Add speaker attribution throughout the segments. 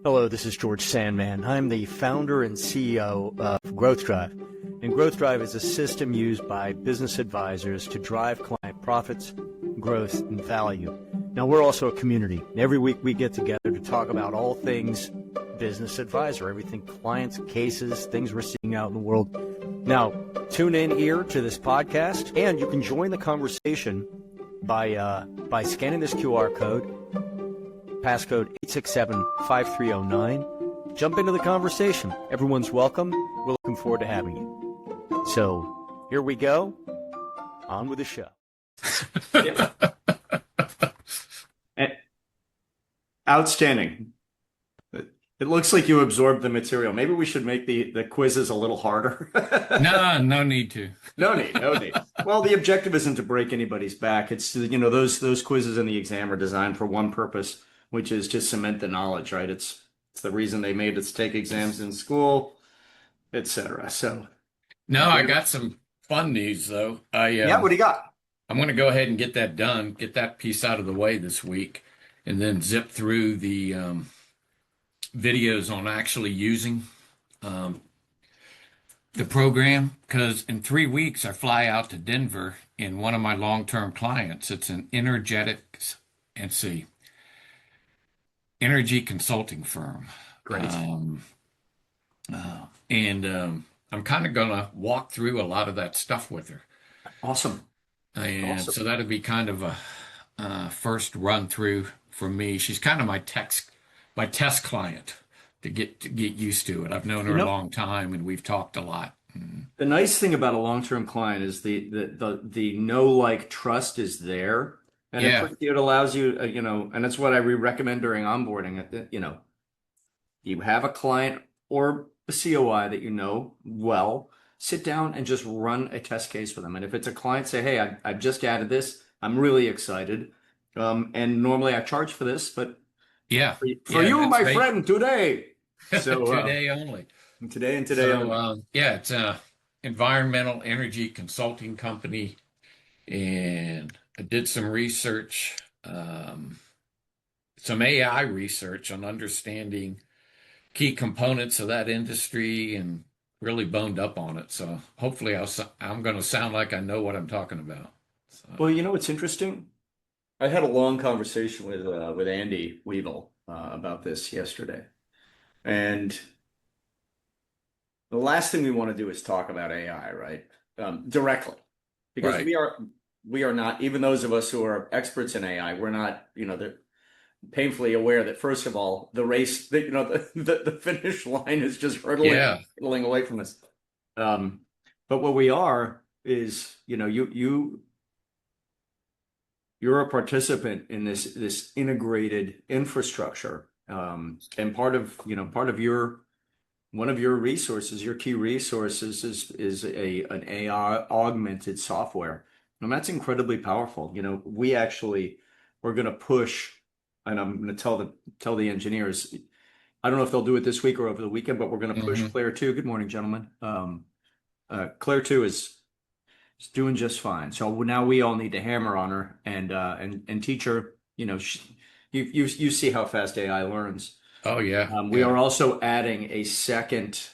Speaker 1: Hello, this is George Sandman. I'm the founder and CEO of Growth Drive. And Growth Drive is a system used by business advisors to drive client profits, growth, and value. Now, we're also a community. Every week we get together to talk about all things business advisor, everything clients, cases, things we're seeing out in the world. Now, tune in here to this podcast, and you can join the conversation by scanning this QR code, passcode 867-5309. Jump into the conversation. Everyone's welcome. We're looking forward to having you. So here we go. On with the show.
Speaker 2: Outstanding. It looks like you absorbed the material. Maybe we should make the quizzes a little harder.
Speaker 3: No need to.
Speaker 2: No need. Well, the objective isn't to break anybody's back. It's, those quizzes in the exam are designed for one purpose, which is to cement the knowledge, right? It's the reason they made us take exams in school, etc. So,
Speaker 3: no, I got some fun news though.
Speaker 2: Yeah, what do you got?
Speaker 3: I'm going to go ahead and get that done, get that piece out of the way this week, and then zip through the videos on actually using the program, because in 3 weeks I fly out to Denver, and one of my long-term clients, it's an energy consulting firm.
Speaker 2: Great.
Speaker 3: I'm kind of going to walk through a lot of that stuff with her.
Speaker 2: Awesome.
Speaker 3: And so that'll be kind of a first run through for me. She's kind of my test client to get used to it. I've known her a long time, and we've talked a lot.
Speaker 2: The nice thing about a long-term client is the know, like, trust is there. And it allows you, and it's what I recommend during onboarding. You have a client or a COI that you know well, sit down and just run a test case for them. And if it's a client, say, hey, I've just added this. I'm really excited. And normally I charge for this, but for you, my friend, today. So
Speaker 3: today only.
Speaker 2: Today and today only.
Speaker 3: It's a environmental energy consulting company, and I did some research, some AI research on understanding key components of that industry, and really boned up on it. So hopefully I'm going to sound like I know what I'm talking about. So.
Speaker 2: Well, what's interesting? I had a long conversation with Andy Weevil about this yesterday. And the last thing we want to do is talk about AI, right? Directly. Because we are not, even those of us who are experts in AI, we're not, they're painfully aware that, first of all, the race, the finish line is just hurtling away from us. But what we are is, you're a participant in this integrated infrastructure. And part of one of your resources, your key resources is an AI augmented software. And that's incredibly powerful. We're going to push, and I'm going to tell the engineers, I don't know if they'll do it this week or over the weekend, but we're going to push Claire 2. Good morning, gentlemen. Claire 2 is doing just fine. So now we all need to hammer on her and teach her, you see how fast AI learns.
Speaker 3: Oh, yeah.
Speaker 2: We are also adding a second.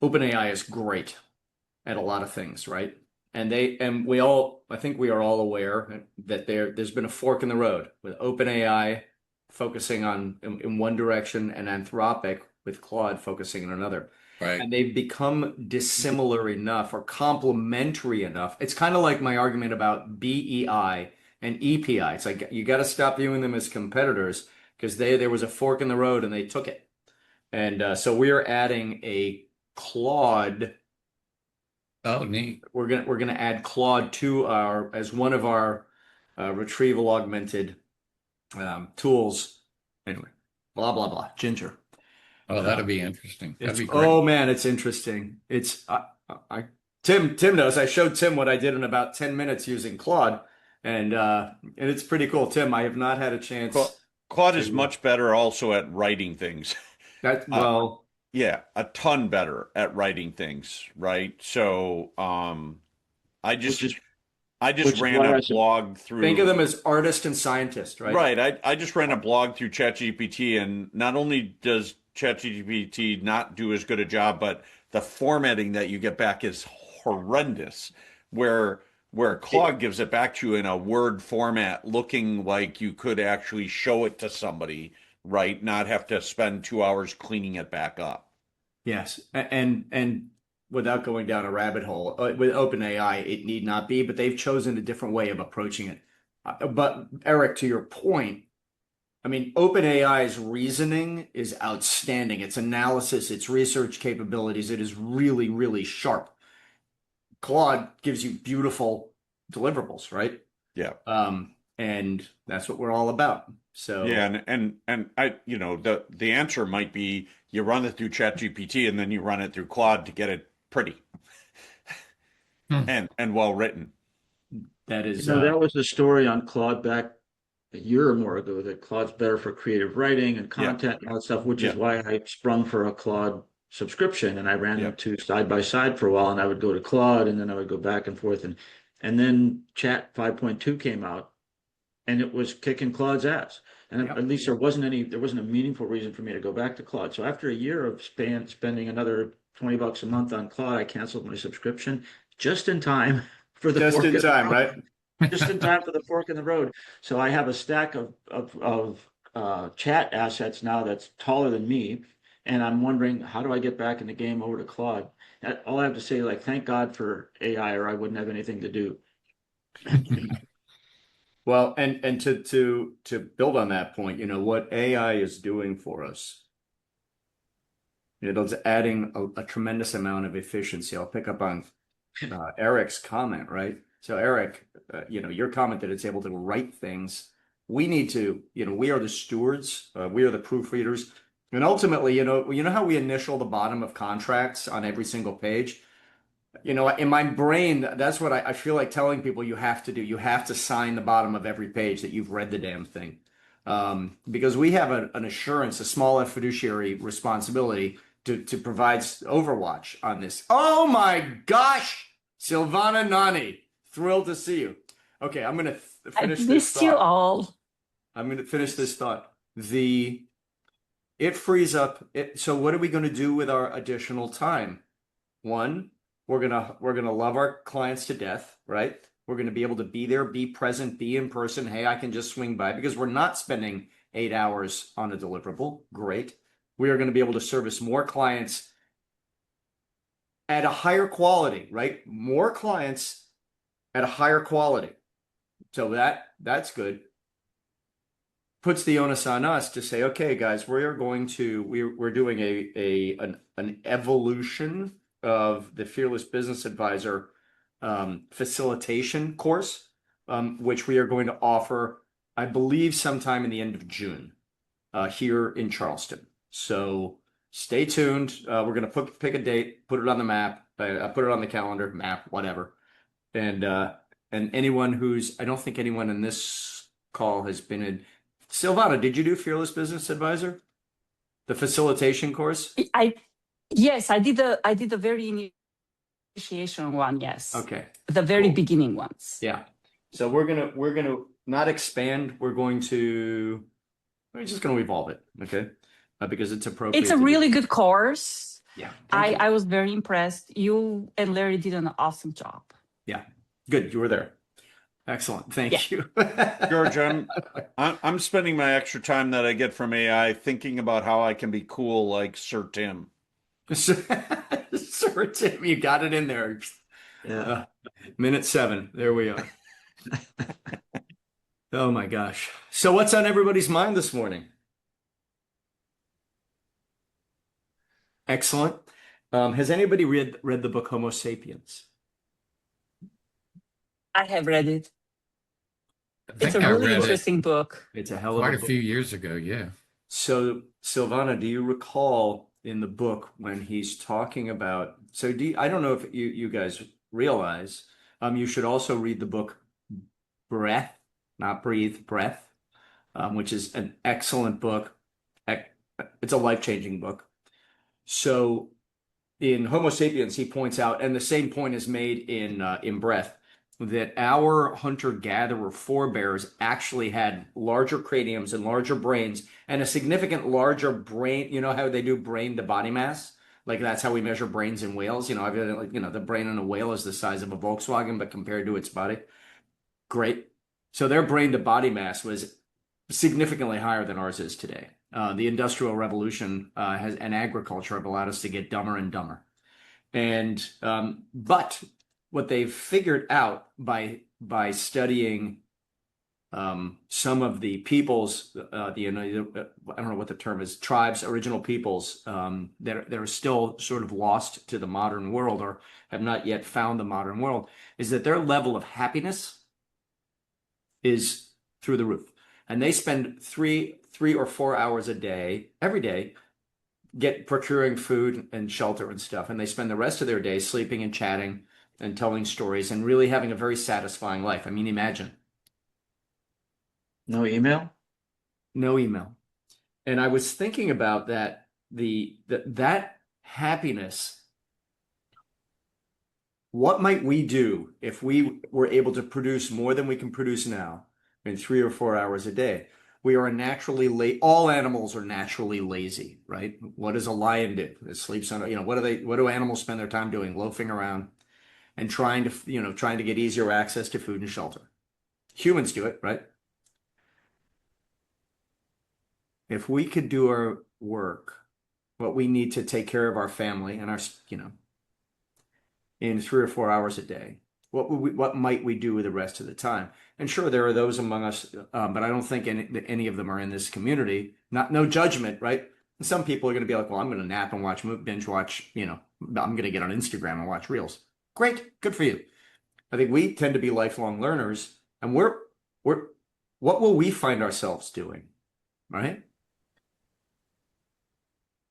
Speaker 2: OpenAI is great at a lot of things, right? I think we are all aware that there's been a fork in the road with OpenAI focusing in one direction and Anthropic with Claude focusing in another.
Speaker 3: Right.
Speaker 2: And they've become dissimilar enough or complementary enough. It's kind of like my argument about BEI and EPI. It's like you got to stop viewing them as competitors, because there was a fork in the road and they took it. And so we are adding a Claude.
Speaker 3: Oh, neat.
Speaker 2: We're gonna add Claude to as one of our retrieval augmented tools. Anyway, blah blah blah. Ginger.
Speaker 3: Oh, that'll be interesting. That'd be great.
Speaker 2: Oh man, it's interesting. It's Tim knows. I showed Tim what I did in about 10 minutes using Claude, and it's pretty cool. Tim, I have not had a chance.
Speaker 4: Claude is much better also at writing things.
Speaker 2: Yeah,
Speaker 4: a ton better at writing things, right? So I just I just
Speaker 5: Which is
Speaker 4: ran
Speaker 5: why
Speaker 4: a
Speaker 5: I said,
Speaker 4: blog through.
Speaker 2: Think of them as artist and scientist, right?
Speaker 4: Right. I just ran a blog through ChatGPT, and not only does ChatGPT not do as good a job, but the formatting that you get back is horrendous. Where Claude gives it back to you in a Word format, looking like you could actually show it to somebody, right? Not have to spend 2 hours cleaning it back up.
Speaker 2: Yes, and without going down a rabbit hole, with OpenAI, it need not be, but they've chosen a different way of approaching it. But Eric, to your point, I mean, OpenAI's reasoning is outstanding. Its analysis, its research capabilities, it is really, really sharp. Claude gives you beautiful deliverables, right?
Speaker 4: Yeah.
Speaker 2: And that's what we're all about. So
Speaker 4: Yeah, and I, the answer might be you run it through ChatGPT and then you run it through Claude to get it pretty
Speaker 3: Hmm.
Speaker 4: and well written.
Speaker 2: that is,
Speaker 5: that was the story on Claude back a year or more ago, that Claude's better for creative writing and
Speaker 4: Yeah,
Speaker 5: content and all that stuff, which is
Speaker 4: yeah,
Speaker 5: why I sprung for a Claude subscription. And I ran
Speaker 4: yeah.
Speaker 5: the two side by side for a while, and I would go to Claude and then I would go back and forth. And then Chat 5.2 came out, and it was kicking Claude's ass. And
Speaker 2: yep.
Speaker 5: at least there wasn't a meaningful reason for me to go back to Claude. So after a year of spending another $20 a month on Claude, I canceled my subscription just in time for the
Speaker 2: Just
Speaker 5: fork
Speaker 2: in
Speaker 5: in the
Speaker 2: time,
Speaker 5: road.
Speaker 2: right?
Speaker 5: Just in time for the fork in the road. So I have a stack of chat assets now that's taller than me, and I'm wondering, how do I get back in the game over to Claude? All I have to say, like, thank God for AI, or I wouldn't have anything to do.
Speaker 2: Well, and to build on that point, what AI is doing for us, it's adding a tremendous amount of efficiency. I'll pick up on Eric's comment, right? So Eric, your comment that it's able to write things. We need to, we are the stewards, we are the proofreaders, and ultimately, you know how we initial the bottom of contracts on every single page. In my brain, that's what I feel like telling people you have to do. You have to sign the bottom of every page that you've read the damn thing. Because we have an assurance, a small fiduciary responsibility to provide overwatch on this. Oh my gosh, Silvana Nani, thrilled to see you. Okay, I'm going to
Speaker 6: I
Speaker 2: finish this
Speaker 6: missed you
Speaker 2: thought.
Speaker 6: all.
Speaker 2: I'm going to finish this thought. It frees up it. So what are we going to do with our additional time? One, we're gonna love our clients to death, right? We're gonna be able to be there, be present, be in person. Hey, I can just swing by because we're not spending 8 hours on a deliverable. Great. We are going to be able to service more clients at a higher quality, right? More clients at a higher quality. So that's good. Puts the onus on us to say, okay, guys, we're doing an evolution of the Fearless Business Advisor facilitation course, which we are going to offer, I believe, sometime in the end of June here in Charleston. So stay tuned. We're going to pick a date, put it on the map, put it on the calendar, map, whatever. And anyone I don't think anyone in this call has been in. Silvana, did you do Fearless Business Advisor? The facilitation course?
Speaker 6: Yes, I did the very initiation one, yes.
Speaker 2: Okay.
Speaker 6: The very
Speaker 2: Cool.
Speaker 6: beginning ones.
Speaker 2: Yeah. So we're gonna not expand. We're just gonna evolve it, okay? Because it's appropriate.
Speaker 6: It's a really good course.
Speaker 2: Yeah.
Speaker 6: I was very impressed. You and Larry did an awesome job.
Speaker 2: Yeah. Good. You were there. Excellent. Thank you.
Speaker 4: George, I'm spending my extra time that I get from AI thinking about how I can be cool like Sir Tim.
Speaker 2: Sir Tim, you got it in there.
Speaker 5: Yeah.
Speaker 2: Minute 7. There we are. Oh my gosh. So what's on everybody's mind this morning? Excellent. Has anybody read the book Homo Sapiens?
Speaker 6: I have read it.
Speaker 3: I
Speaker 6: It's a
Speaker 3: think I
Speaker 6: really
Speaker 3: read it
Speaker 6: interesting book.
Speaker 2: It's a hell of
Speaker 3: quite
Speaker 2: a
Speaker 3: a
Speaker 2: book.
Speaker 3: few years ago. Yeah.
Speaker 2: So, Silvana, do you recall in the book when he's talking about, I don't know if you guys realize, you should also read the book Breath, not Breathe, Breath, which is an excellent book. It's a life-changing book. So in Homo Sapiens, he points out, and the same point is made in Breath, that our hunter-gatherer forebears actually had larger craniums and larger brains and a significant larger brain. You know how they do brain to body mass? Like that's how we measure brains in whales. The brain in a whale is the size of a Volkswagen, but compared to its body, great. So their brain to body mass was significantly higher than ours is today. The Industrial Revolution and agriculture have allowed us to get dumber and dumber. But what they've figured out by studying some of the peoples, I don't know what the term is, tribes, original peoples that are still sort of lost to the modern world or have not yet found the modern world, is that their level of happiness is through the roof. And they spend 3 or 4 hours a day, every day, procuring food and shelter and stuff. And they spend the rest of their day sleeping and chatting and telling stories and really having a very satisfying life. I mean, imagine.
Speaker 5: No email?
Speaker 2: No email. And I was thinking about that, that happiness. What might we do if we were able to produce more than we can produce now in 3 or 4 hours a day? We are naturally all animals are naturally lazy, right? What does a lion do? It sleeps on, what do animals spend their time doing? Loafing around and trying to get easier access to food and shelter. Humans do it, right? If we could do our work, what we need to take care of our family and in 3 or 4 hours a day, what might we do with the rest of the time? And sure, there are those among us, but I don't think any of them are in this community. No judgment, right? And some people are going to be like, well, I'm going to nap and binge watch, I'm going to get on Instagram and watch reels. Great, good for you. I think we tend to be lifelong learners, and what will we find ourselves doing, right?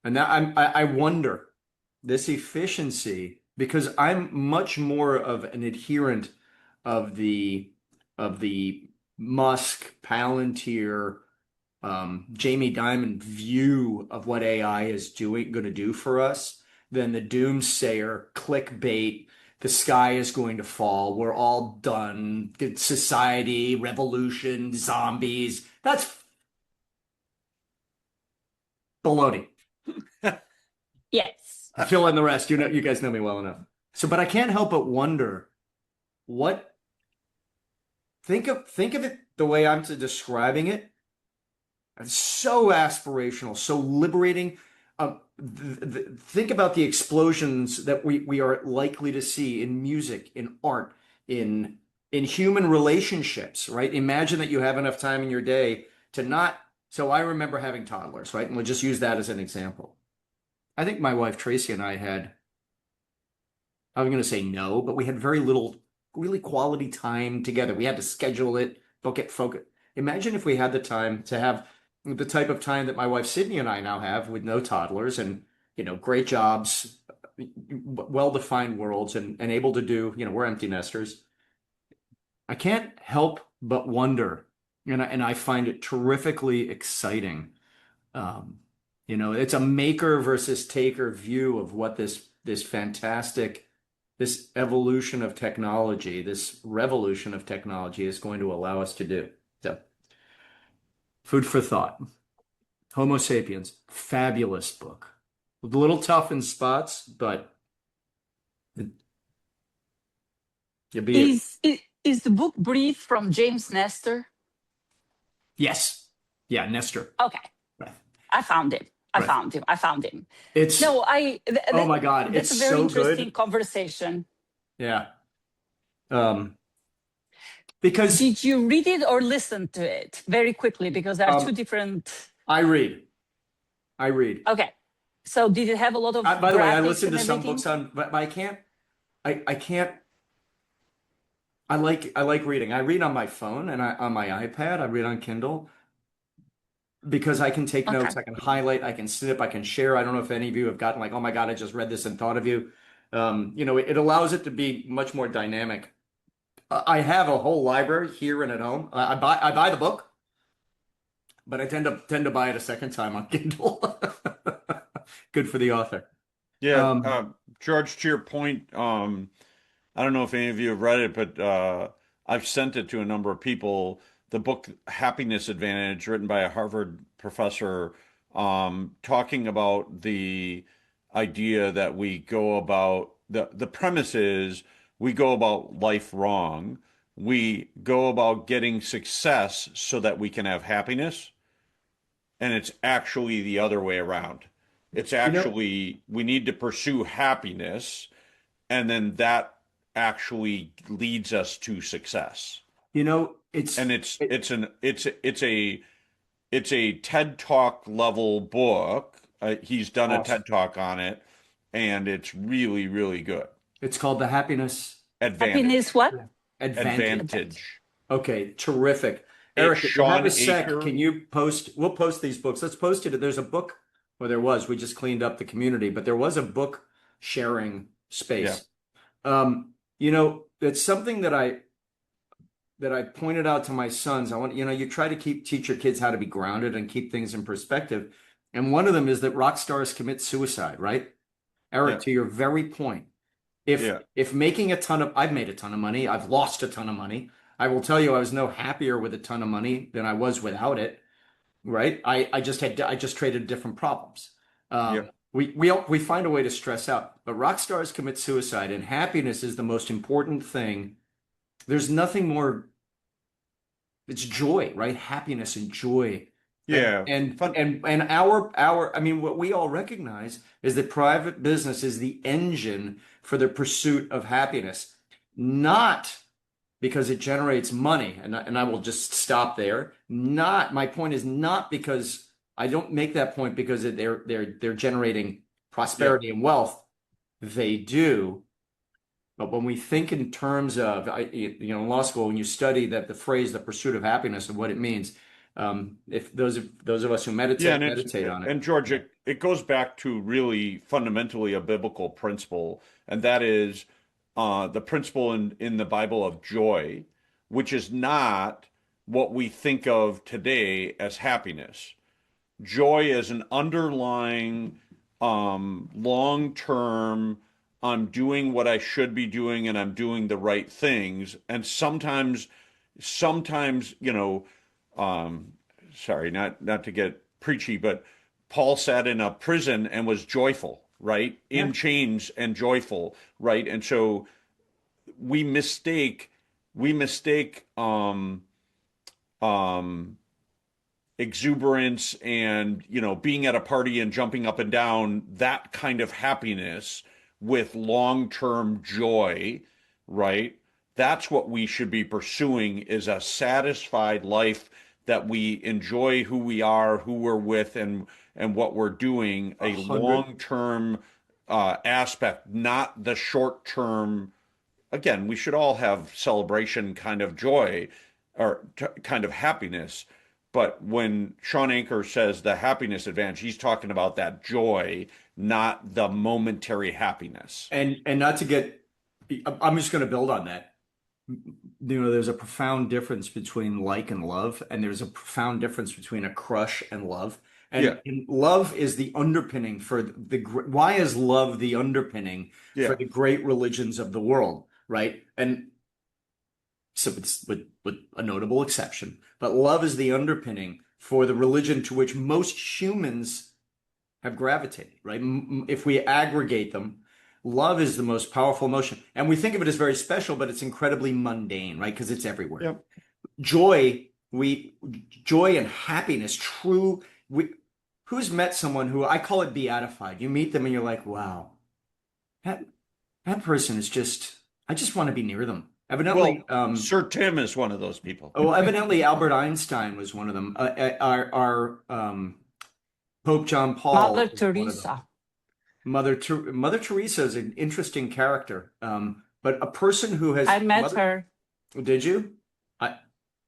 Speaker 2: And now I wonder this efficiency, because I'm much more of an adherent of the Musk, Palantir, Jamie Dimon view of what AI is going to do for us than the doomsayer, clickbait, the sky is going to fall, we're all done, society, revolution, zombies. That's baloney.
Speaker 6: Yes.
Speaker 2: Fill in the rest. You guys know me well enough. But I can't help but wonder think of it the way I'm describing it. It's so aspirational, so liberating. Think about the explosions that we are likely to see in music, in art, in human relationships, right? Imagine that you have enough time in your day to not. So I remember having toddlers, right? And we'll just use that as an example. I think my wife Tracy and I had, I'm going to say no, but we had very little really quality time together. We had to schedule it, book it, focus. Imagine if we had the time to have the type of time that my wife Sydney and I now have with no toddlers and, great jobs, well-defined worlds and able to do, we're empty nesters. I can't help but wonder, and I find it terrifically exciting. It's a maker versus taker view of what this fantastic, this evolution of technology, this revolution of technology is going to allow us to do. So, food for thought. Homo Sapiens, fabulous book. A little tough in spots, but
Speaker 6: Is the book Breathe from James Nestor?
Speaker 2: Yes. Yeah, Nestor.
Speaker 6: Okay.
Speaker 2: Right.
Speaker 6: I found him. I
Speaker 2: Right.
Speaker 6: found him.
Speaker 2: It's
Speaker 6: No,
Speaker 2: oh my God,
Speaker 6: that's
Speaker 2: it's
Speaker 6: a very
Speaker 2: so
Speaker 6: interesting
Speaker 2: good.
Speaker 6: conversation.
Speaker 2: Yeah. Because
Speaker 6: Did you read it or listen to it very quickly? Because there are two different.
Speaker 2: I read.
Speaker 6: Okay. So did it have a lot of
Speaker 2: By the way, I
Speaker 6: graphics
Speaker 2: listen to
Speaker 6: and
Speaker 2: some
Speaker 6: everything?
Speaker 2: books but I can't. I can't. I like reading. I read on my phone and on my iPad. I read on Kindle because I can take
Speaker 6: Okay.
Speaker 2: notes. I can highlight. I can snip. I can share. I don't know if any of you have gotten like, oh my God, I just read this and thought of you. It allows it to be much more dynamic. I have a whole library here and at home. I buy the book, but I tend to buy it a second time on Kindle. Good for the author.
Speaker 4: Yeah, George, to your point, I don't know if any of you have read it, but I've sent it to a number of people. The book Happiness Advantage, written by a Harvard professor, talking about the idea that we go about the premise is we go about life wrong. We go about getting success so that we can have happiness, and it's actually the other way around. It's
Speaker 2: You know,
Speaker 4: actually we need to pursue happiness, and then that actually leads us to success.
Speaker 2: it's
Speaker 4: And it's a TED Talk level book. He's done a
Speaker 2: awesome.
Speaker 4: TED Talk on it, and it's really, really good.
Speaker 2: It's called the Happiness
Speaker 6: Happiness,
Speaker 4: Advantage.
Speaker 6: what?
Speaker 2: Advantage.
Speaker 6: Advantage.
Speaker 4: Advantage.
Speaker 2: Okay, terrific.
Speaker 4: It's
Speaker 2: Eric, if you have
Speaker 4: Sean
Speaker 2: a sec,
Speaker 4: Aker.
Speaker 2: can you post? We'll post these books. Let's post it. There's a book, or there was. We just cleaned up the community, but there was a book sharing
Speaker 4: Yeah.
Speaker 2: space. It's something that I pointed out to my sons. I want, you try to teach your kids how to be grounded and keep things in perspective. And one of them is that rock stars commit suicide, right? Eric,
Speaker 4: Yeah.
Speaker 2: to your very point, if
Speaker 4: Yeah.
Speaker 2: if making I've made a ton of money, I've lost a ton of money. I will tell you, I was no happier with a ton of money than I was without it, right? I just traded different problems.
Speaker 4: Yeah.
Speaker 2: We find a way to stress out, but rock stars commit suicide, and happiness is the most important thing. There's nothing more. It's joy, right? Happiness and joy. And
Speaker 4: Yeah.
Speaker 2: and
Speaker 4: Fun.
Speaker 2: and our I mean, what we all recognize is that private business is the engine for the pursuit of happiness, not because it generates money. And I will just stop there. Not My point is not because I don't make that point because they're generating
Speaker 4: Yeah.
Speaker 2: prosperity and wealth. They do. But when we think in terms of, in law school, when you study the phrase, the pursuit of happiness and what it means, if those of us who
Speaker 4: Yeah,
Speaker 2: meditate on it.
Speaker 4: and George,
Speaker 2: Yeah.
Speaker 4: it goes back to really fundamentally a biblical principle, and that is the principle in the Bible of joy, which is not what we think of today as happiness. Joy is an underlying, long-term, I'm doing what I should be doing and I'm doing the right things. And sometimes, um, sorry, not to get preachy, but Paul sat in a prison and was joyful, right?
Speaker 2: Yeah.
Speaker 4: In chains and joyful, right? And so we mistake, we mistake, um, exuberance and being at a party and jumping up and down, that kind of happiness with long-term joy, right? That's what we should be pursuing, is a satisfied life that we enjoy who we are, who we're with, and what we're doing,
Speaker 2: A
Speaker 4: a
Speaker 2: hundred.
Speaker 4: long-term aspect, not the short-term. Again, we should all have celebration kind of joy or kind of happiness. But when Sean Anker says the happiness advantage, he's talking about that joy, not the momentary happiness.
Speaker 2: And not to get, I'm just going to build on that. There's a profound difference between like and love, and there's a profound difference between a crush and love.
Speaker 4: Yeah,
Speaker 2: And love is the underpinning for why is love the underpinning for
Speaker 4: yeah,
Speaker 2: the great religions of the world, right? And so with a notable exception, but love is the underpinning for the religion to which most humans have gravitated, right? If we aggregate them, love is the most powerful emotion. And we think of it as very special, but it's incredibly mundane, right? Because it's everywhere.
Speaker 4: yeah.
Speaker 2: Joy, joy and happiness, who's met someone who I call it beatified? You meet them and you're like, wow, that that person is I just want to be near them.
Speaker 4: Well,
Speaker 2: Evidently,
Speaker 4: Sir Tim is one of those people.
Speaker 2: evidently Albert Einstein was one of them. Our Pope John Paul
Speaker 6: Mother
Speaker 2: is one of them.
Speaker 6: Teresa.
Speaker 2: Mother Teresa is an interesting character, but a person who has
Speaker 6: I met her.
Speaker 2: Did you? I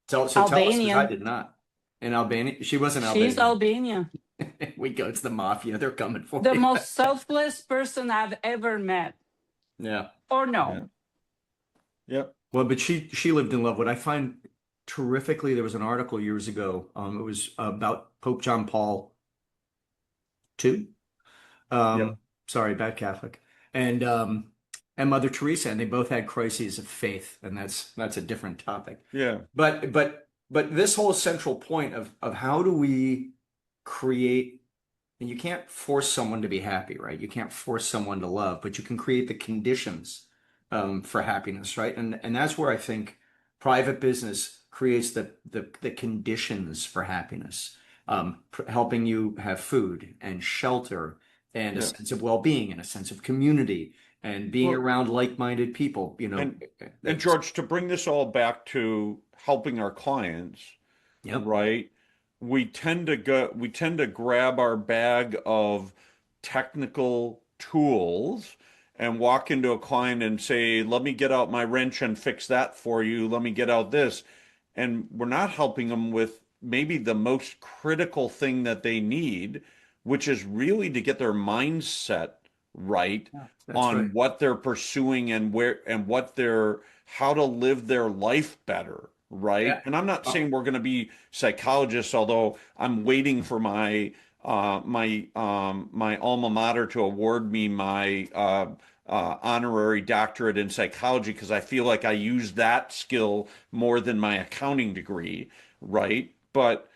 Speaker 2: so tell us, because I
Speaker 6: Albanian.
Speaker 2: did not. In Albania, she wasn't
Speaker 6: She's
Speaker 2: Albanian.
Speaker 6: Albanian.
Speaker 2: We go. It's the mafia. They're coming for
Speaker 6: The
Speaker 2: you.
Speaker 6: most selfless person I've ever met.
Speaker 2: Yeah.
Speaker 6: Or
Speaker 4: Yeah.
Speaker 6: no.
Speaker 4: Yep.
Speaker 2: Well, but she lived in love. What I find terrifically, there was an article years ago. It was about Pope John Paul II.
Speaker 4: Yep.
Speaker 2: Sorry, bad Catholic. And and Mother Teresa, and they both had crises of faith, and that's a different topic.
Speaker 4: Yeah.
Speaker 2: But this whole central point of how do we create, and you can't force someone to be happy, right? You can't force someone to love, but you can create the conditions for happiness, right? And that's where I think private business creates the conditions for happiness, helping you have food and shelter and a
Speaker 4: Yeah.
Speaker 2: sense of well-being and a sense of community and being
Speaker 4: Well,
Speaker 2: around like-minded people,
Speaker 4: and George, to bring this all back to helping our clients,
Speaker 2: Yep.
Speaker 4: right? We tend to grab our bag of technical tools and walk into a client and say, "Let me get out my wrench and fix that for you. Let me get out this." And we're not helping them with maybe the most critical thing that they need, which is really to get their mindset right
Speaker 2: Yeah, that's right.
Speaker 4: on what they're pursuing and where and what they're how to live their life better, right?
Speaker 2: Yeah.
Speaker 4: And I'm not saying we're going to be psychologists, although I'm waiting for my alma mater to award me my honorary doctorate in psychology because I feel like I use that skill more than my accounting degree, right? But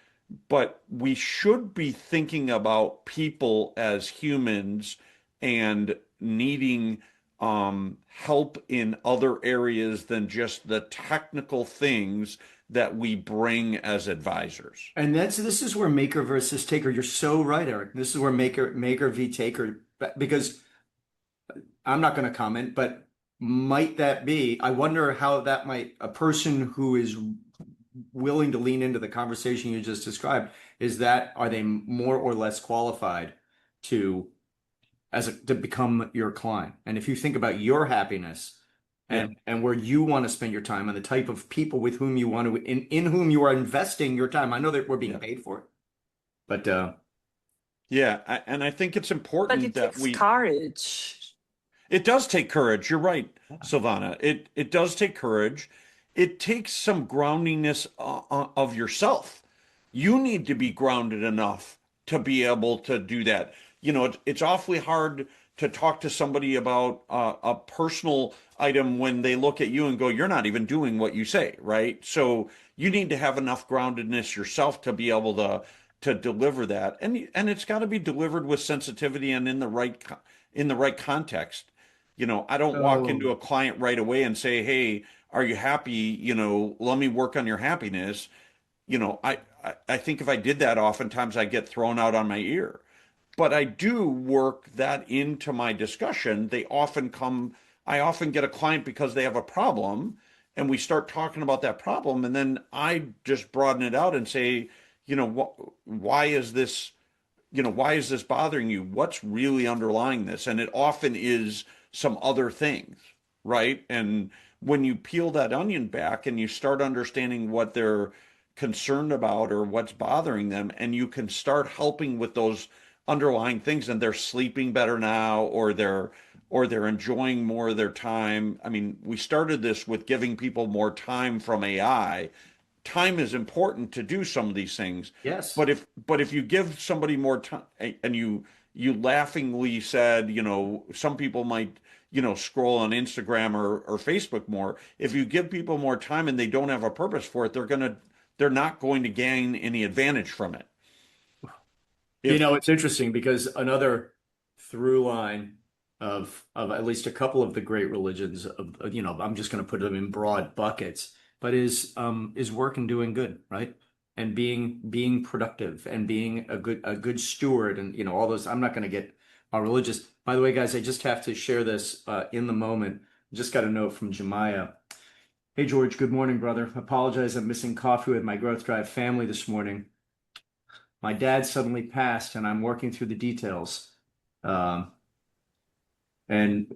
Speaker 4: we should be thinking about people as humans and needing help in other areas than just the technical things that we bring as advisors.
Speaker 2: And this is where maker versus taker. You're so right, Eric. This is where maker v taker, because I'm not going to comment, but might that be? I wonder how that might a person who is willing to lean into the conversation you just described, are they more or less qualified to to become your client? And if you think about your happiness
Speaker 4: Yeah.
Speaker 2: and where you want to spend your time and the type of people with whom you want to in whom you are investing your time. I know that we're being
Speaker 4: Yeah.
Speaker 2: paid for it, but
Speaker 4: And I think it's
Speaker 6: But
Speaker 4: important
Speaker 6: it
Speaker 4: that
Speaker 6: takes courage.
Speaker 4: it does take courage. You're right, Silvana. It does take courage. It takes some groundingness of yourself. You need to be grounded enough to be able to do that. It's awfully hard to talk to somebody about a personal item when they look at you and go, "You're not even doing what you say," right? So you need to have enough groundedness yourself to be able to deliver that, and it's got to be delivered with sensitivity and in the right context. I don't walk into
Speaker 2: so
Speaker 4: a client right away and say, "Hey, are you happy? Let me work on your happiness." I think if I did that, oftentimes I get thrown out on my ear. But I do work that into my discussion. I often get a client because they have a problem, and we start talking about that problem, and then I just broaden it out and say, why is this? Why is this bothering you? What's really underlying this? And it often is some other things, right? And when you peel that onion back and you start understanding what they're concerned about or what's bothering them, and you can start helping with those underlying things, and they're sleeping better now, or they're enjoying more of their time. I mean, we started this with giving people more time from AI. Time is important to do some of these things.
Speaker 2: yes.
Speaker 4: But if you give somebody more time and you laughingly said, some people might, scroll on Instagram or Facebook more. If you give people more time and they don't have a purpose for it, they're not going to gain any advantage from it.
Speaker 2: It's interesting because another through line of at least a couple of the great religions I'm just going to put them in broad buckets, but is work and doing good, right? And being productive and being a good steward and all those. I'm not going to get religious. By the way, guys, I just have to share this in the moment. Just got a note from Jemiah. Hey George, good morning, brother. Apologize, I'm missing coffee with my Growth Drive family this morning. My dad suddenly passed, and I'm working through the details. Um, and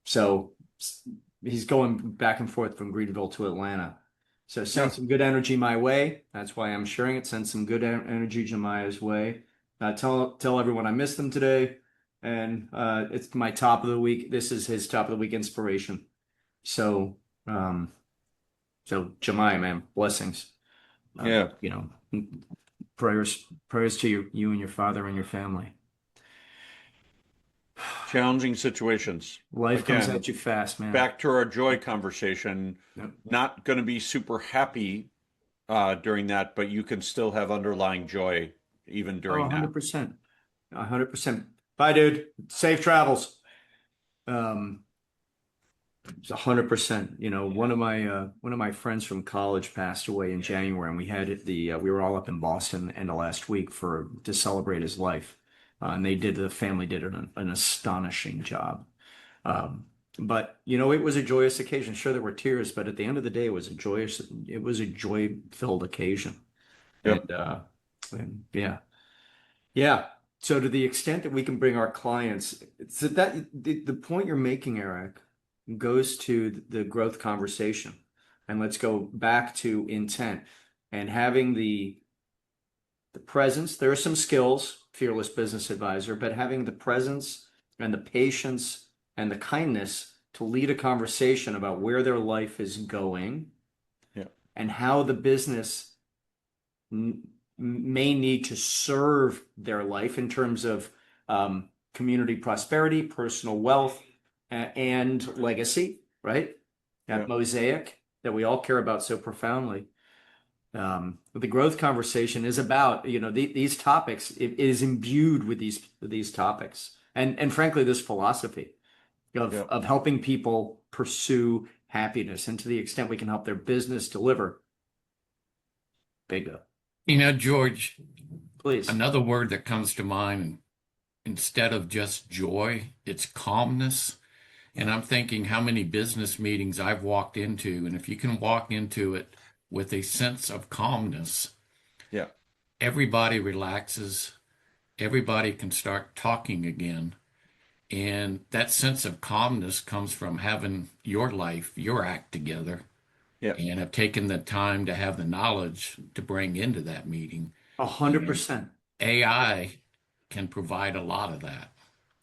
Speaker 2: so he's going back and forth from Greenville to Atlanta. So send
Speaker 4: Yeah.
Speaker 2: some good energy my way. That's why I'm sharing it. Send some good energy Jemiah's way. Tell everyone I missed them today. And it's my top of the week. This is his top of the week inspiration. So Jemiah, man, blessings.
Speaker 4: Yeah.
Speaker 2: Prayers to you and your father and your family.
Speaker 4: challenging situations.
Speaker 2: Life comes
Speaker 4: Again,
Speaker 2: at you fast, man.
Speaker 4: back to our joy conversation,
Speaker 2: Yep.
Speaker 4: not going to be super happy during that, but you can still have underlying joy even
Speaker 2: Oh,
Speaker 4: during that.
Speaker 2: 100%. 100%. Bye, dude. Safe travels. It's 100%. You know, one of my friends from college passed away in January, and we had we were all up in Boston end of last week to celebrate his life, and the family did an astonishing job. But you know, it was a joyous occasion. Sure, there were tears, but at the end of the day, it was a joy-filled occasion.
Speaker 4: Yep.
Speaker 2: And yeah, yeah. So to the extent that we can bring our clients, so that the point you're making, Eric, goes to the growth conversation. And let's go back to intent and having the presence. There are some skills, fearless business advisor, but having the presence and the patience and the kindness to lead a conversation about where their life is going,
Speaker 4: Yeah.
Speaker 2: and how the business may need to serve their life in terms of community prosperity, personal wealth, and legacy, right? That
Speaker 4: Yeah.
Speaker 2: mosaic that we all care about so profoundly. The growth conversation is about, you know, these topics. It is imbued with these topics, and frankly, this philosophy of helping people pursue happiness, and to the extent we can help their business deliver, bingo.
Speaker 3: You know, George,
Speaker 2: Please.
Speaker 3: another word that comes to mind, instead of just joy, it's calmness. And I'm thinking how many business meetings I've walked into, and if you can walk into it with a sense of calmness,
Speaker 4: Yeah.
Speaker 3: everybody relaxes, everybody can start talking again. And that sense of calmness comes from having your life, your act together,
Speaker 4: Yeah.
Speaker 3: and have taken the time to have the knowledge to bring into that meeting.
Speaker 2: 100%.
Speaker 3: AI can provide a lot of that.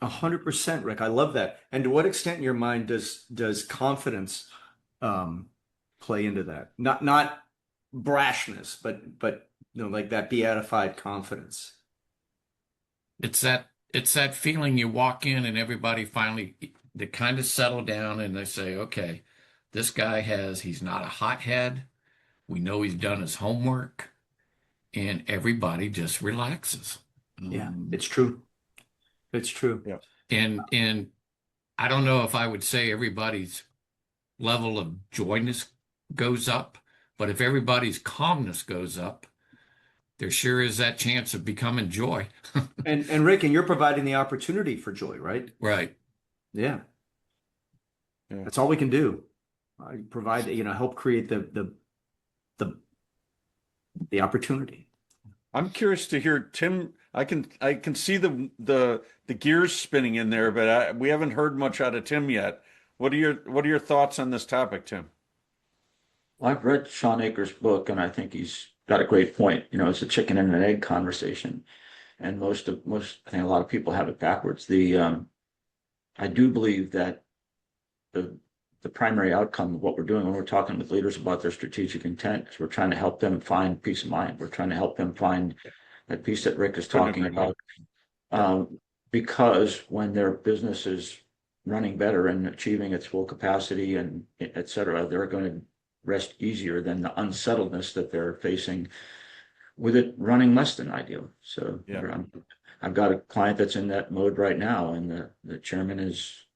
Speaker 2: 100%, Rick. I love that. And to what extent in your mind does confidence play into that? Not brashness, but you know, like that beatified confidence.
Speaker 3: It's that feeling you walk in and everybody finally they kind of settle down and they say, okay, he's not a hothead. We know he's done his homework, and everybody just relaxes.
Speaker 2: Yeah, it's true. It's true.
Speaker 4: Yeah.
Speaker 3: And I don't know if I would say everybody's level of joyness goes up, but if everybody's calmness goes up, there sure is that chance of becoming joy.
Speaker 2: And Rick, and you're providing the opportunity for joy, right?
Speaker 3: Right.
Speaker 2: Yeah.
Speaker 4: Yeah.
Speaker 2: That's all we can do. Provide, you know, help create the opportunity.
Speaker 4: I'm curious to hear Tim. I can see the gears spinning in there, but we haven't heard much out of Tim yet. What are your thoughts on this topic, Tim?
Speaker 5: Well, I've read Sean Akers' book, and I think he's got a great point. You know, it's a chicken and an egg conversation, and I think a lot of people have it backwards. I do believe that the primary outcome of what we're doing when we're talking with leaders about their strategic intent is we're trying to help them find peace of mind. We're trying to help them find that peace that Rick is talking about. Because when their business is running better and achieving its full capacity and et cetera, they're going to rest easier than the unsettledness that they're facing with it running less than ideal. So
Speaker 4: Yeah.
Speaker 5: I've got a client that's in that mode right now, and the chairman is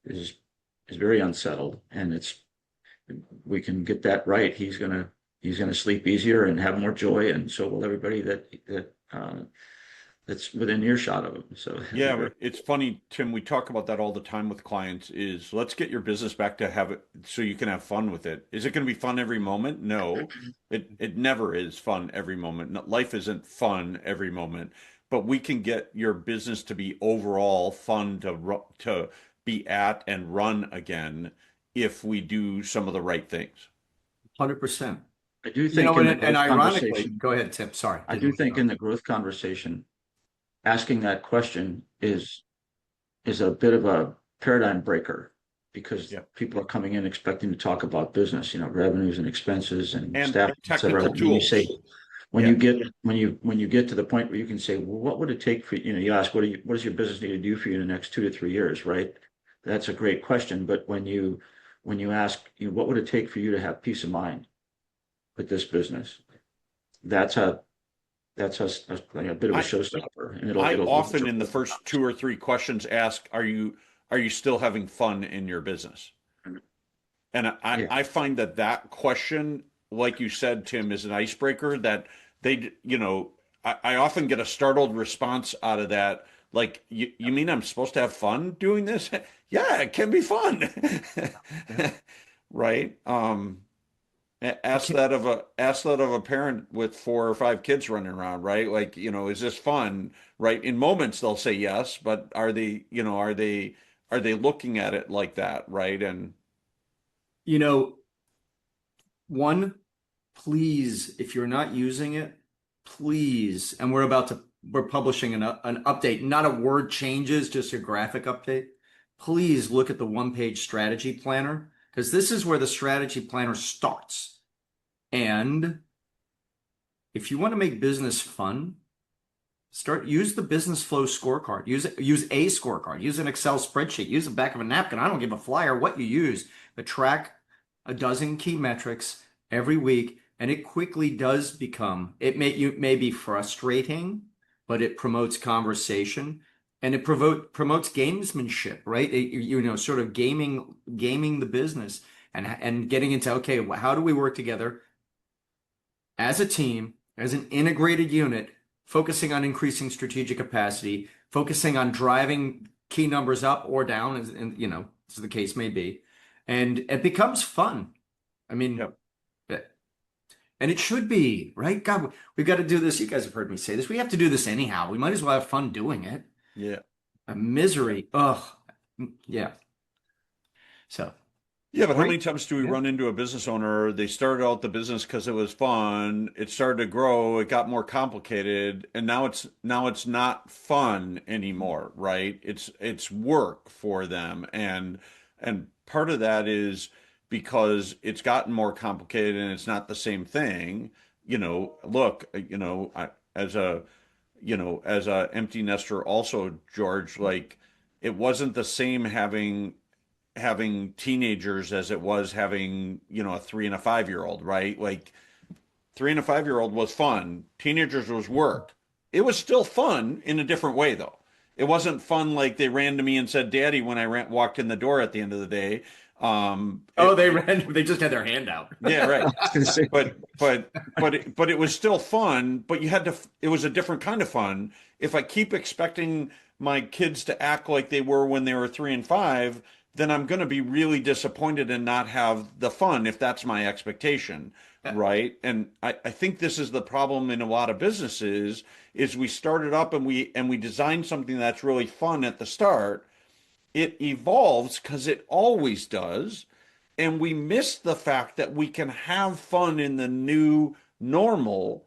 Speaker 5: very unsettled, and we can get that right. He's gonna sleep easier and have more joy, and so will everybody that's within earshot of him. So
Speaker 4: Yeah, it's funny, Tim. We talk about that all the time with clients. Is let's get your business back to have it so you can have fun with it. Is it going to be fun every moment? No, it never is fun every moment. Life isn't fun every moment, but we can get your business to be overall fun to be at and run again if we do some of the right things.
Speaker 2: 100%.
Speaker 5: I do
Speaker 2: You
Speaker 5: think
Speaker 2: know,
Speaker 5: in
Speaker 2: and
Speaker 5: the growth
Speaker 2: ironically,
Speaker 5: conversation,
Speaker 2: go ahead, Tim. Sorry.
Speaker 5: I do think in the growth conversation, asking that question is a bit of a paradigm breaker, because people are coming in expecting to talk about business, you know, revenues and expenses and staff, et cetera.
Speaker 4: technical tools.
Speaker 5: When you get to the point where you can say, well, what would it take for you ask, what does your business need to do for you in the next 2 to 3 years, right? That's a great question. But when you ask, what would it take for you to have peace of mind with this business? That's a bit of a showstopper, and
Speaker 4: I
Speaker 5: it'll
Speaker 4: often in the first 2 or 3 questions ask, are you still having fun in your business? And I find that question, like you said, Tim, is an icebreaker that I often get a startled response out of that. Like, you mean I'm supposed to have fun doing this? Yeah, it can be fun. Right? Ask that of a parent with 4 or 5 kids running around, right? Like, is this fun? Right? In moments they'll say yes, but are they looking at it like that, right? And
Speaker 2: one, please, if you're not using it, please, and we're publishing an update, not a word changes, just a graphic update. Please look at the one-page strategy planner, because this is where the strategy planner starts. And if you want to make business fun, use the business flow scorecard. Use a scorecard. Use an Excel spreadsheet. Use the back of a napkin. I don't give a flyer what you use, but track a dozen key metrics every week, and it quickly does become. It may be frustrating, but it promotes conversation. And it promotes gamesmanship, right? Sort of gaming the business and getting into, okay, how do we work together as a team, as an integrated unit, focusing on increasing strategic capacity, focusing on driving key numbers up or down, as the case may be, and it becomes fun. I mean, and it should be, right? God, we've got to do this. You guys have heard me say this. We have to do this anyhow. We might as well have fun doing it.
Speaker 4: Yeah.
Speaker 2: A misery. Ugh. Yeah. So.
Speaker 4: Yeah, but how many times do we run into a business owner? They started out the business because it was fun. It started to grow. It got more complicated, and now it's not fun anymore, right? It's work for them, and part of that is because it's gotten more complicated and it's not the same thing. Look, as a empty nester also, George, like, it wasn't the same having teenagers as it was having, a 3 and a 5-year-old, right? Like, 3 and a 5-year-old was fun. Teenagers was work. It was still fun in a different way, though. It wasn't fun like they ran to me and said, "Daddy," when I walked in the door at the end of the day.
Speaker 2: They just had their hand out.
Speaker 4: Yeah, right. But it was still fun, but it was a different kind of fun. If I keep expecting my kids to act like they were when they were 3 and 5, then I'm going to be really disappointed and not have the fun if that's my expectation, right? And I think this is the problem in a lot of businesses is we started up and we designed something that's really fun at the start. It evolves because it always does. And we miss the fact that we can have fun in the new normal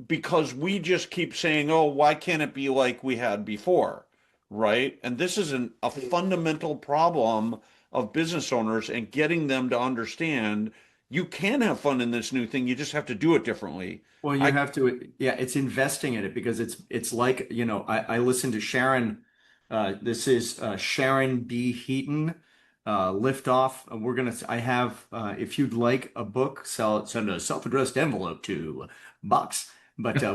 Speaker 4: because we just keep saying, "Oh, why can't it be like we had before?" Right? And this is a fundamental problem of business owners and getting them to understand you can have fun in this new thing. You just have to do it differently.
Speaker 2: Well, you have to, it's investing in it because it's like, I listened to Sharon. This is Sharon B. Heaton, Liftoff. I have, if you'd like a book, send a self-addressed envelope to Box. But I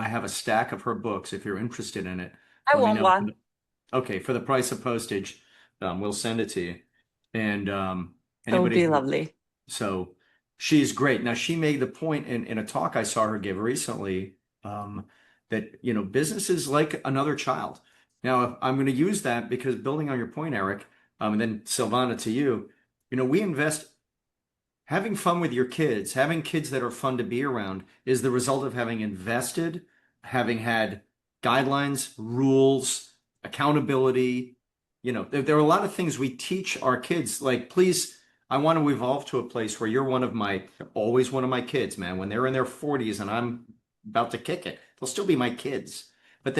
Speaker 2: have a stack of her books. If you're interested in it,
Speaker 6: I
Speaker 2: let me
Speaker 6: want
Speaker 2: know.
Speaker 6: one.
Speaker 2: Okay, for the price of postage, we'll send it to you. And
Speaker 6: That would be lovely.
Speaker 2: So she's great. Now, she made the point in a talk I saw her give recently that business is like another child. Now, I'm going to use that because building on your point, Eric, and then Silvana, to you, we invest. Having fun with your kids, having kids that are fun to be around is the result of having invested, having had guidelines, rules, accountability. There are a lot of things we teach our kids. Like, please, I want to evolve to a place where you're always one of my kids, man. When they're in their 40s and I'm about to kick it, they'll still be my kids. But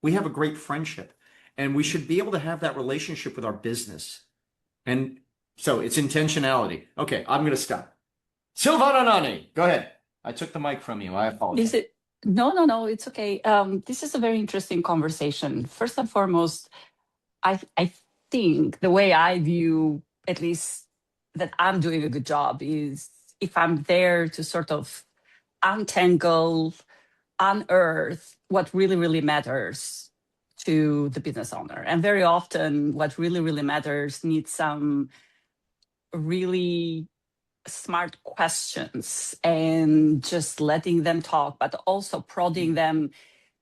Speaker 2: we have a great friendship, and we should be able to have that relationship with our business. And so it's intentionality. Okay, I'm going to stop. Silvana Nani, go ahead. I took the mic from you. I apologize.
Speaker 6: No, it's okay. This is a very interesting conversation. First and foremost, I think the way I view, at least that I'm doing a good job, is if I'm there to sort of untangle, unearth what really, really matters to the business owner. And very often, what really, really matters needs some really smart questions and just letting them talk, but also prodding them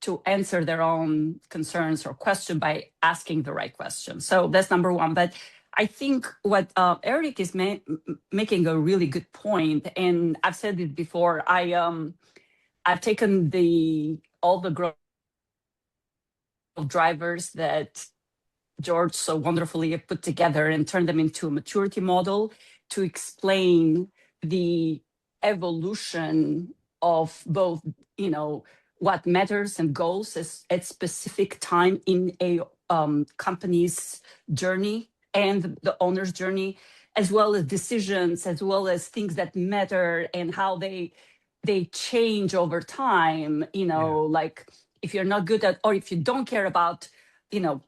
Speaker 6: to answer their own concerns or question by asking the right question. So that's number one. But I think what Eric is making a really good point, and I've said it before. I've taken all the growth drivers that George so wonderfully put together and turned them into a maturity model to explain the evolution of both, what matters and goals at specific time in a company's journey and the owner's journey, as well as decisions, as well as things that matter and how they change over time. Like if you're not good at, or if you don't care about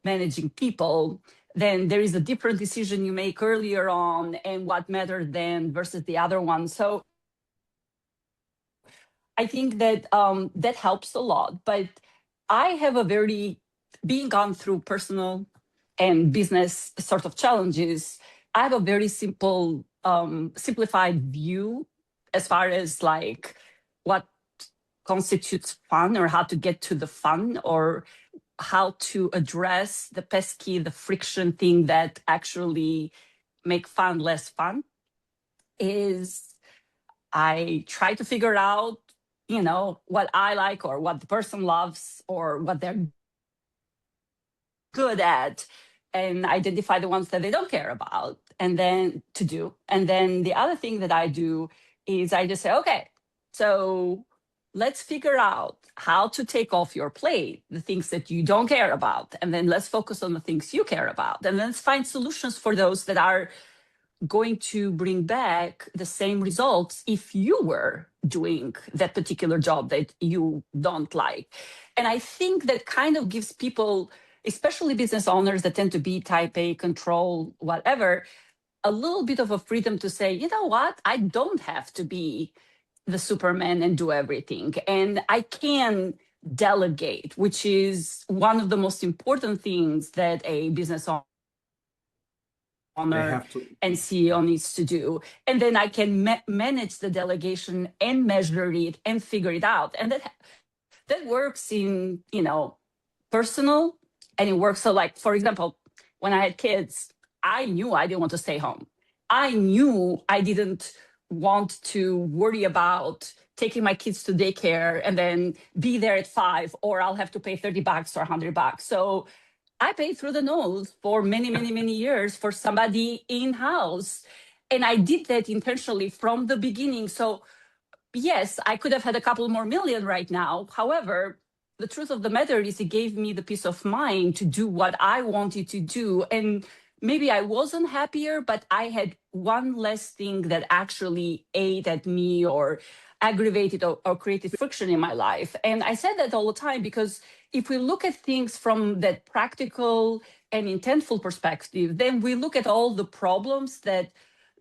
Speaker 6: managing people, then there is a different decision you make earlier on and what mattered then versus the other one. So I think that that helps a lot. But I have being gone through personal and business sort of challenges, I have a very simplified view as far as like what constitutes fun or how to get to the fun or how to address the pesky, the friction thing that actually make fun less fun is I try to figure out, what I like or what the person loves or what they're good at and identify the ones that they don't care about and then to do. And then the other thing that I do is I just say, okay, so let's figure out how to take off your plate the things that you don't care about. And then let's focus on the things you care about. And let's find solutions for those that are going to bring back the same results if you were doing that particular job that you don't like. And I think that kind of gives people, especially business owners that tend to be type A, control, whatever, a little bit of a freedom to say, you know what, I don't have to be the Superman and do everything. And I can delegate, which is one of the most important things that a business owner and CEO needs to do. And then I can manage the delegation and measure it and figure it out. And that works in, personal, and it works. So like, for example, when I had kids, I knew I didn't want to stay home. I knew I didn't want to worry about taking my kids to daycare and then be there at 5, or I'll have to pay $30 or $100. So I paid through the nose for many, many, many years for somebody in-house. And I did that intentionally from the beginning. So yes, I could have had a couple more million right now. However, the truth of the matter is it gave me the peace of mind to do what I wanted to do. And maybe I wasn't happier, but I had one less thing that actually ate at me or aggravated or created friction in my life. And I said that all the time because if we look at things from that practical and intentful perspective, then we look at all the problems that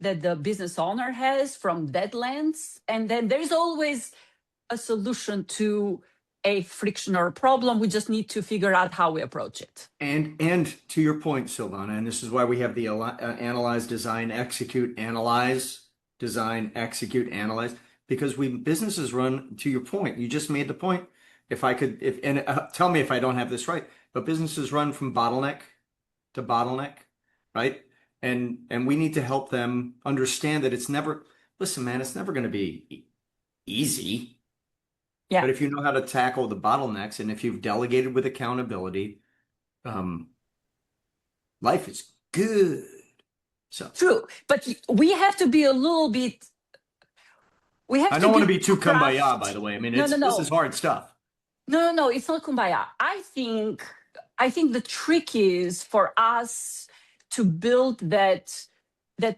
Speaker 6: the business owner has from that lens. And then there's always a solution to a friction or a problem. We just need to figure out how we approach it.
Speaker 2: And to your point, Silvana, and this is why we have the analyze, design, execute, analyze, design, execute, analyze, because businesses run, to your point, you just made the point. Tell me if I don't have this right, but businesses run from bottleneck to bottleneck, right? And we need to help them understand that it's never going to be easy.
Speaker 6: Yeah.
Speaker 2: But if you know how to tackle the bottlenecks and if you've delegated with accountability, life is good. So
Speaker 6: true, but we have to be a little bit.
Speaker 2: I don't want to be too kumbaya, by the way. I mean, this is hard stuff.
Speaker 6: No, it's not kumbaya. I think the trick is for us to build that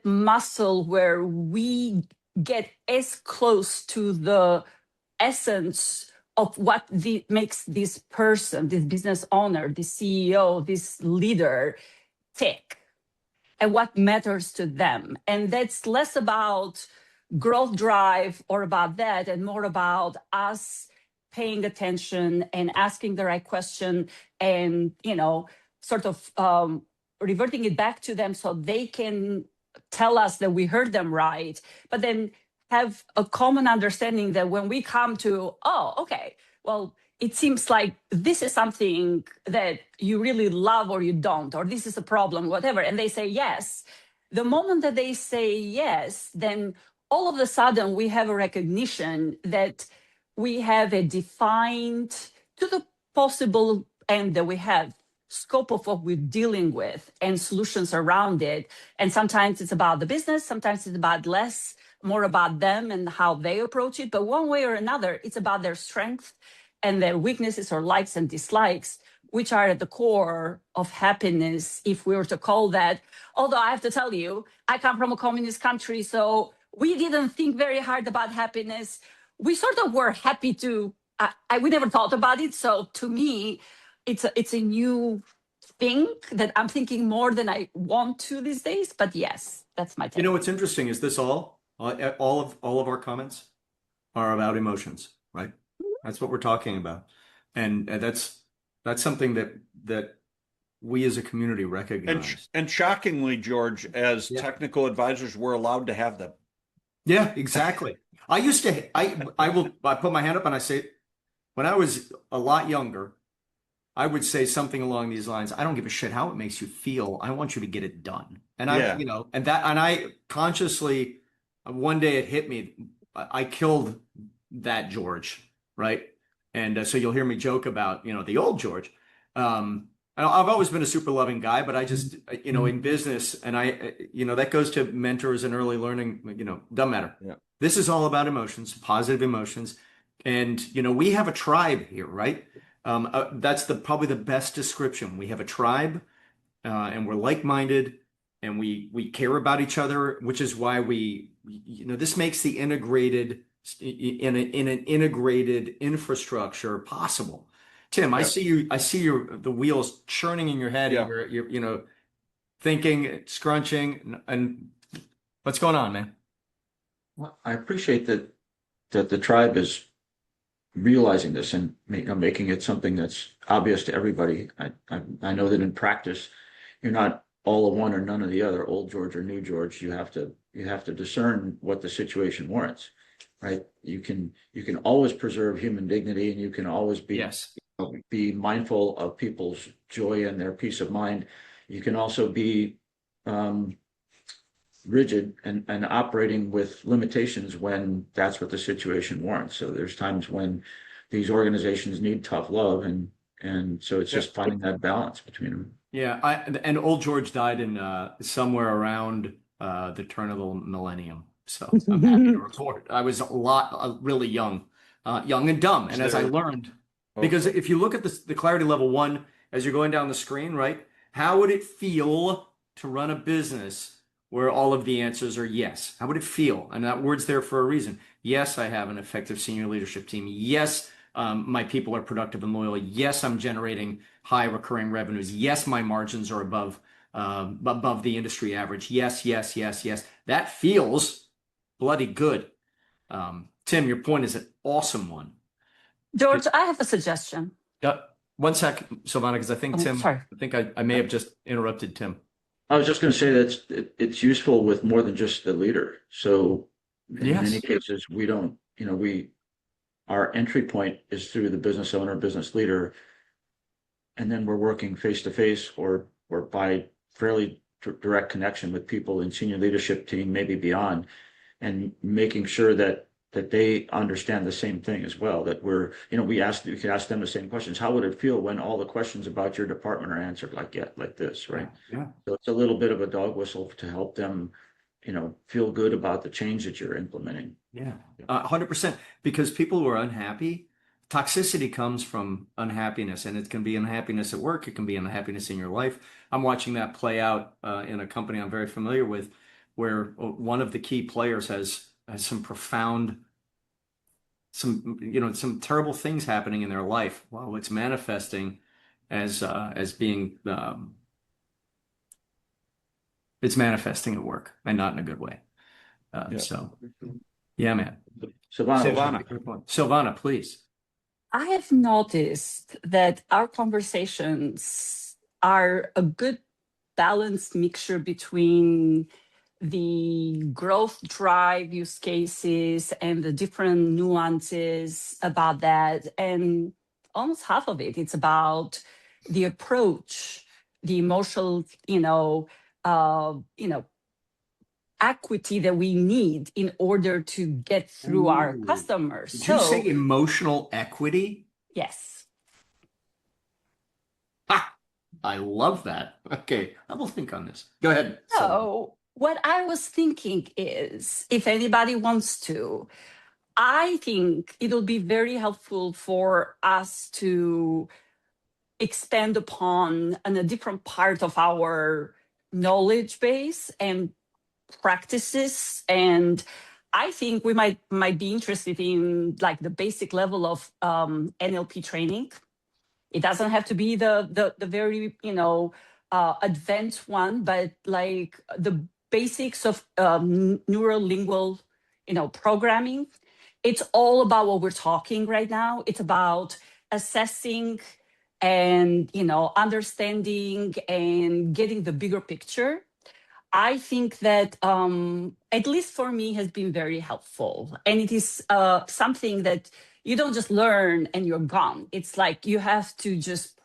Speaker 6: muscle where we get as close to the essence of what makes this person, this business owner, this CEO, this leader tick, and what matters to them. And that's less about growth drive or about that, and more about us paying attention and asking the right question, and sort of reverting it back to them so they can tell us that we heard them right, but then have a common understanding that when we come to, oh, okay, well, it seems like this is something that you really love or you don't, or this is a problem, whatever, and they say yes. The moment that they say yes, then all of a sudden we have a recognition that we have a defined, to the possible end that we have, scope of what we're dealing with and solutions around it. And sometimes it's about the business, sometimes it's about more about them and how they approach it. But one way or another, it's about their strengths and their weaknesses or likes and dislikes, which are at the core of happiness, if we were to call that. Although I have to tell you, I come from a communist country, so we didn't think very hard about happiness. We sort of were happy to, we never thought about it. So to me, it's a new thing that I'm thinking more than I want to these days. But yes, that's my take.
Speaker 2: What's interesting is this all of our comments are about emotions, right? That's what we're talking about. And that's something that we as a community recognize.
Speaker 4: And shockingly, George, as technical advisors, we're allowed to have them.
Speaker 2: Yeah, exactly. I put my hand up and I say, when I was a lot younger, I would say something along these lines. I don't give a shit how it makes you feel. I want you to get it done. And I consciously, one day it hit me. I killed that George, right? And so you'll hear me joke about, the old George. And I've always been a super loving guy, but I just, in business, and that goes to mentors and early learning, doesn't matter.
Speaker 4: Yeah.
Speaker 2: This is all about emotions, positive emotions. And, we have a tribe here, right? That's probably the best description. We have a tribe, and we're like-minded, and we care about each other, which is why this makes the integrated in an integrated infrastructure possible. Tim, I see the wheels churning in your head, and you're thinking, scrunching, and what's going on, man?
Speaker 5: Well, I appreciate that the tribe is realizing this and making it something that's obvious to everybody. I know that in practice, you're not all of one or none of the other, old George or new George. You have to discern what the situation warrants, right? You can always preserve human dignity, and you can always be mindful of people's joy and their peace of mind. You can also be rigid and operating with limitations when that's what the situation warrants. So there's times when these organizations need tough love, and so it's just finding that balance between them.
Speaker 2: Yeah, and old George died in somewhere around the turn of the millennium. So I'm happy to report I was really young and dumb. And as I learned, because if you look at the clarity level 1 as you're going down the screen, right? How would it feel to run a business where all of the answers are yes? How would it feel? And that word's there for a reason. Yes, I have an effective senior leadership team. Yes, my people are productive and loyal. Yes, I'm generating high recurring revenues. Yes, my margins are above the industry average. Yes, yes, yes, yes. That feels bloody good. Tim, your point is an awesome one.
Speaker 6: George, I have a suggestion.
Speaker 2: One sec, Silvana, because I think Tim,
Speaker 6: sorry.
Speaker 2: I think I may have just interrupted Tim.
Speaker 5: I was just going to say that it's useful with more than just the leader. So in many cases, we don't, our entry point is through the business owner, business leader, and then we're working face to face or by fairly direct connection with people in senior leadership team, maybe beyond, and making sure that they understand the same thing as well. That we could ask them the same questions. How would it feel when all the questions about your department are answered like this, right?
Speaker 2: Yeah.
Speaker 5: So it's a little bit of a dog whistle to help them, feel good about the change that you're implementing.
Speaker 2: Yeah, 100%. Because people who are unhappy, toxicity comes from unhappiness, and it can be unhappiness at work. It can be unhappiness in your life. I'm watching that play out in a company I'm very familiar with, where one of the key players has has some profound, some terrible things happening in their life. Well, it's manifesting as being it's manifesting at work and not in a good way.
Speaker 4: Yeah.
Speaker 2: So, yeah, man.
Speaker 5: Silvana,
Speaker 2: Silvana, please.
Speaker 6: I have noticed that our conversations are a good balanced mixture between the growth drive use cases and the different nuances about that. And almost half of it, it's about the approach, the emotional, equity that we need in order to get through our
Speaker 2: Ooh.
Speaker 6: customers.
Speaker 2: Did you say emotional equity?
Speaker 6: Yes.
Speaker 2: Ha! I love that. Okay, I will think on this. Go ahead. Silvana.
Speaker 6: So what I was thinking is, if anybody wants to, I think it'll be very helpful for us to expand upon a different part of our knowledge base and practices. And I think we might be interested in like the basic level of NLP training. It doesn't have to be the very advanced one, but like the basics of neurolingual programming. It's all about what we're talking right now. It's about assessing and understanding and getting the bigger picture. I think that at least for me has been very helpful, and it is something that you don't just learn and you're gone. It's like you have to just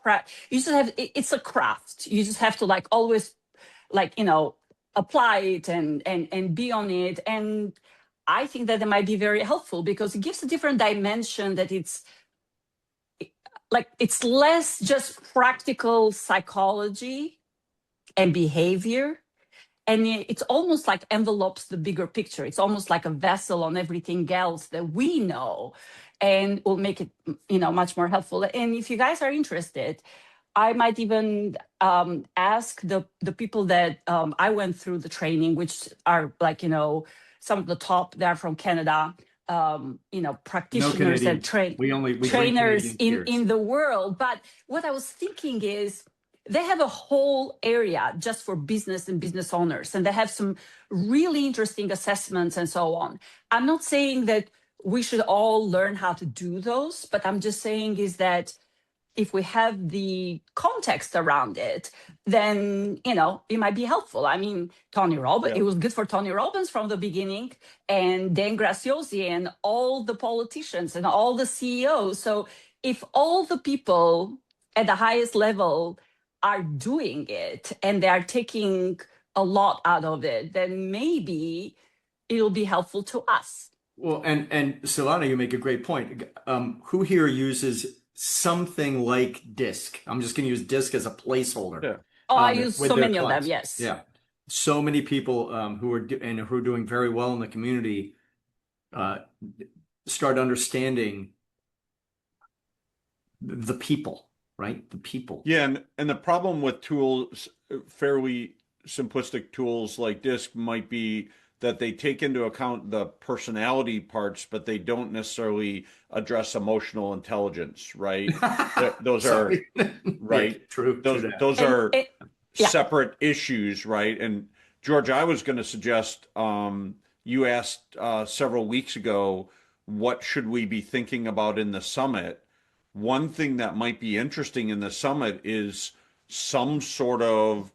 Speaker 6: you just have it's a craft. You just have to like always apply it and be on it. And I think that it might be very helpful because it gives a different dimension, that it's less just practical psychology and behavior. And it's almost like envelopes the bigger picture. It's almost like a vessel on everything else that we know, and will make it, much more helpful. And if you guys are interested, I might even ask the people that I went through the training, which are some of the top. They're from Canada, practitioners and trainers in the world. But what I was thinking is, they have a whole area just for business and business owners, and they have some really interesting assessments and so on. I'm not saying that we should all learn how to do those, but I'm just saying is that if we have the context around it, then, it might be helpful. I mean, Tony Robbins, It was good for Tony Robbins from the beginning, and Dan Graciosi and all the politicians and all the CEOs. So if all the people at the highest level are doing it and they are taking a lot out of it, then maybe it'll be helpful to us.
Speaker 2: Well, and Silvana, you make a great point. Who here uses something like DISC? I'm just going to use DISC as a placeholder.
Speaker 6: Yeah. I use so many of them. Yes.
Speaker 2: Yeah. So many people who are doing very well in the community start understanding the people. Right? The people.
Speaker 4: Yeah, and the problem with tools, fairly simplistic tools like DISC, might be that they take into account the personality parts, but they don't necessarily address emotional intelligence, right? Those are right.
Speaker 2: Yeah, true.
Speaker 4: Those are separate issues, right? And George, I was going to suggest, you asked several weeks ago, what should we be thinking about in the summit? One thing that might be interesting in the summit is some sort of